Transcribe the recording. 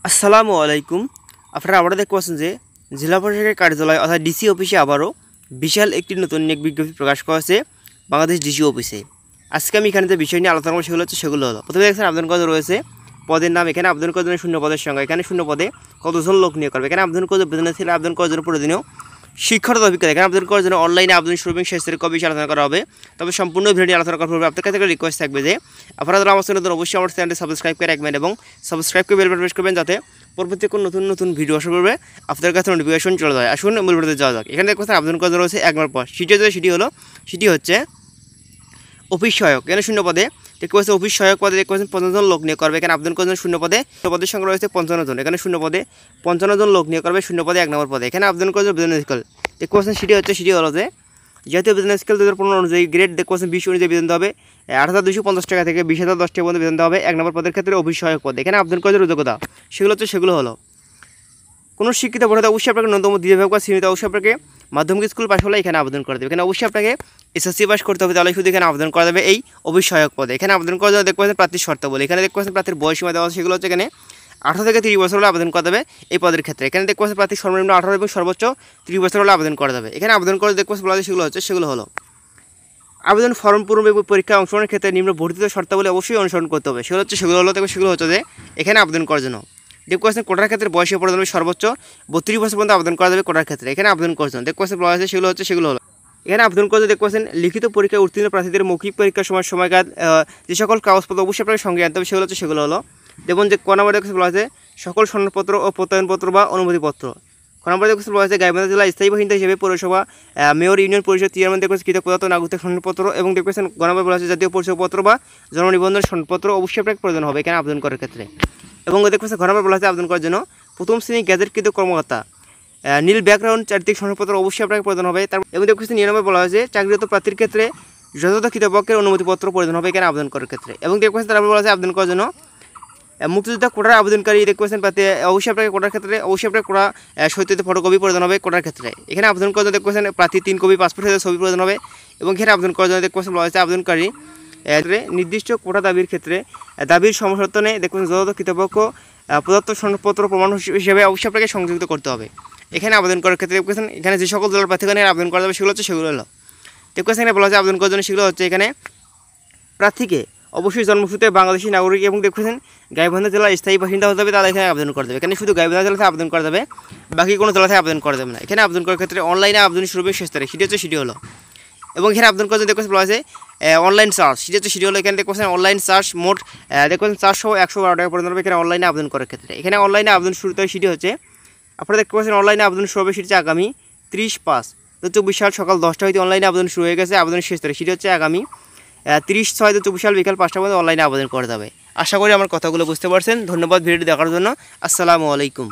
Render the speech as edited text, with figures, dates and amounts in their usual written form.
আসসালামু আলাইকুম। আপনারা আবারও দেখতে পাচ্ছেন যে জেলা প্রশাসকের কার্যালয় অর্থাৎ ডিসি অফিসে আবারও বিশাল একটি নতুন নিয়োগ বিজ্ঞপ্তি প্রকাশ করেছে বাংলাদেশ ডিসি অফিসে। আজকে আমি এখানে যে বিষয় নিয়ে আলোচনা করব সেগুলো হলো, প্রথমে দেখছেন আবেদন করা রয়েছে পদের নাম। এখানে আবেদন করার জন্য শূন্য পদের সংখ্যা, এখানে শূন্য পদে কতজন লোক নিয়োগ করবে। এখানে আবেদন করার জন্য ছিল আবেদন করার জন্য প্রয়োজনীয় শিক্ষাগত অভিজ্ঞতা। এখানে আবেদন করার জন্য অনলাইনে আবেদন শুরু এবং শেষের কবে আলোচনা করা হবে। তবে সম্পূর্ণ ভিডিওটি আলোচনা করার পূর্বে আপনার কাছে একটা রিকোয়েস্ট থাকবে যে আপনারা যারা আমার চ্যানেল অবশ্যই আমার চ্যানেলটি সাবস্ক্রাইব করে রাখবেন এবং সাবস্ক্রাইব করে বেল বাটন প্রেস করবেন, যাতে পরবর্তী কোনো নতুন ভিডিও আসা করবে আপনার কাছে নোটিফিকেশন চলে যায়। আসুন মূল ভিডিওতে যাওয়া যাক। এখানে দেখতে আবেদন করা রয়েছে এক নম্বর পদ, সেটি হচ্ছে অফিস সহায়ক। এখানে শূন্য পদে দেখতে পাচ্ছেন অফিস সহায়ক পদে দেখতে পাচ্ছেন 55 জন লোক নিয়োগ করবে। এখানে আবেদন করার জন্য শূন্য পদে পদের সংখ্যা রয়েছে 55 জন। এখানে শূন্য পদে 55 জন লোক নিয়োগ করবে শূন্য পদে এক নম্বর পদে। এখানে আবেদন করার জন্য বেতন স্কেল দেখতে পাচ্ছেন সেটি হলো যে জাতীয় বেতন স্কেল 2015 অনুযায়ী গ্রেড দেখতে পাচ্ছেন 20 অনুযায়ী বেতন দেওয়া হবে 8,250 টাকা থেকে 20,010 টাকা পর্যন্ত বেতন দেওয়া হবে এক নম্বর পদের ক্ষেত্রে অফিস সহায়ক পদ। এখানে আবেদন করার যোগ্যতা সেগুলো হলো কোনো শিক্ষিত বোর্ড অবশ্যই আপনাকে ন্যূনতম দ্বিতীয় বিভাগ বা সীমিত অবশ্যই আপনাকে মাধ্যমিক স্কুল পাশ হলে এখানে আবেদন করে দেবে। এখানে অবশ্যই আপনাকে এসএসসি পাস করতে হবে, তাহলে শুধু এখানে আবেদন করা যাবে এই অফিস সহায়ক পদে। এখানে আবেদন করার জন্য দেখতে পাচ্ছেন প্রার্থীর শর্তাবলী। এখানে দেখতে পাচ্ছেন প্রার্থীর বয়স সীমা দেওয়া আছে, সেগুলো হচ্ছে এখানে 18 থেকে 30 বছর হলে আবেদন করা যাবে এই পদের ক্ষেত্রে। এখানে দেখতে পাচ্ছেন প্রার্থীর সর্বনিম্ন 18 এবং সর্বোচ্চ 30 বছর হলে আবেদন করা যাবে। এখানে আবেদন করে দেখতে পাচ্ছেন বলা যায় সেগুলো হলো আবেদন ফর্ম পূরণ এবং পরীক্ষা অংশগ্রহণের ক্ষেত্রে নিম্ন বর্ধিত শর্তাবলী অবশ্যই অনুসরণ করতে হবে। সেগুলো হচ্ছে যে এখানে আবেদন করার জন্য দেখতে পাচ্ছেন কোটার ক্ষেত্রে বয়সে প্রদান হবে সর্বোচ্চ 32 বছর পর্যন্ত আবেদন করা যাবে কোটার ক্ষেত্রে। এখানে আবেদন করার জন্য দেখতে পাচ্ছেন বলা হয়েছে সেগুলো হলো এখানে আবেদন করতে দেখতে পাচ্ছেন লিখিত পরীক্ষায় উত্তীর্ণ প্রার্থীদের মৌখিক পরীক্ষার সময়কাল যে সকল কাগজপত্র অবশ্যই আপনাকে সঙ্গে আনতে হবে সেগুলো হলো যেমন যে ক নম্বর দেখতে বলা হয়েছে সকল সনদপত্র ও প্রত্যয়নপত্র বা অনুমতিপত্র। ক নম্বর দেখতে বলা হয়েছে গাইবান্ধা জেলা স্থায়ী বাসিন্দা হিসেবে পৌরসভা মেয়র ইউনিয়ন পরিষদ চেয়ারম্যান দেখতে কৃত প্রদত্ত নাগরিক সনদপত্র এবং দেখতে পাচ্ছেন গ নম্বর বলা হয়েছে জাতীয় পরিচয়পত্র বা জন্ম নিবন্ধন সনদপত্র অবশ্যই আপনাকে প্রয়োজন হবে এখানে আবেদন করার ক্ষেত্রে। এবং দেখতে পাচ্ছেন ঘ নম্বর বলা হয়েছে আবেদন করার জন্য প্রথম শ্রেণী গ্যাজেটকৃত কর্মকর্তা নীল ব্যাকগ্রাউন্ড চারিত্রিক সনদপত্র অবশ্যই আপনাকে প্রদান হবে। এবং দেখতে পাচ্ছেন 9 নম্বর বলা হয়েছে চাকরিরত প্রার্থীর ক্ষেত্রে যথাযথ কৃতপক্ষের অনুমতিপত্র প্রয়োজন হবে এখানে আবেদন করার ক্ষেত্রে। এবং দেখতে পাচ্ছেন তারপর বলা হয়েছে আবেদন করার জন্য মুক্তিযোদ্ধা কোটার আবেদনকারী দেখতে পাচ্ছেন প্রার্থী অবশ্যই আপনাকে কোটার ক্ষেত্রে অবশ্যই আপনাকে কোটা সত্যিত ফটোকপি প্রয়োজন হবে কোটার ক্ষেত্রে। এখানে আবেদন করার জন্য দেখতে পাচ্ছেন প্রার্থী 3 কপি পাসপোর্ট সাইজের ছবি প্রয়োজন হবে। এবং এখানে আবেদন করার জন্য দেখতে পাচ্ছেন বলা হয়েছে আবেদনকারী নির্দিষ্ট কোটা দাবির ক্ষেত্রে দাবির সমর্থনে দেখবেন যথাযথ কৃতপক্ষ প্রদত্ত সনদপত্র প্রমাণ হিসেবে অবশ্যই আপনাকে সংযুক্ত করতে হবে এখানে আবেদন করার ক্ষেত্রে। দেখবেন এখানে যে সকল দলের প্রার্থীগণ আবেদন করা যাবে সেগুলো হলো দেখবেন এখানে বলা হচ্ছে আবেদন করার জন্য সেগুলো হচ্ছে এখানে প্রার্থীকে অবশ্যই জন্মসূত্রে বাংলাদেশি নাগরিক এবং দেখছেন গাইবান্ধা জেলার স্থায়ী বাসিন্দা হতে হবে, তারা এখানে আবেদন করা যাবে। এখানে শুধু গাইবান্ধা জেলাতে আবেদন করা যাবে, বাকি কোনো জেলাতে আবেদন করা যাবে না। এখানে আবেদন করার ক্ষেত্রে অনলাইনে আবেদন শুরু হবে শেষ তারিখ সেটি হলো। এবং এখানে আবেদন করার জন্য দেখবেন বলা আছে অনলাইন চার্জ সেটি হলো এখানে দেখবেন অনলাইন চার্জ মোট দেখবেন 400-112 টাকা পর্যন্ত হবে এখানে অনলাইনে আবেদন করার ক্ষেত্রে। এখানে অনলাইনে আবেদন শুরু হয় সেটি হচ্ছে আপনারা দেখতে পাচ্ছেন অনলাইনে আবেদন শুরু হবে সেটি হচ্ছে আগামী 30/5/2024 সাল সকাল 10টা হইতে অনলাইনে আবেদন শুরু হয়ে গেছে। আবেদনের শেষ তারিখ সেটি হচ্ছে আগামী 30/6/2024 সাল বিকাল 5টা পর্যন্ত অনলাইনে আবেদন করা যাবে। আশা করি আমার কথাগুলো বুঝতে পারছেন। ধন্যবাদ ভিডিওটি দেখার জন্য। আসসালামু আলাইকুম।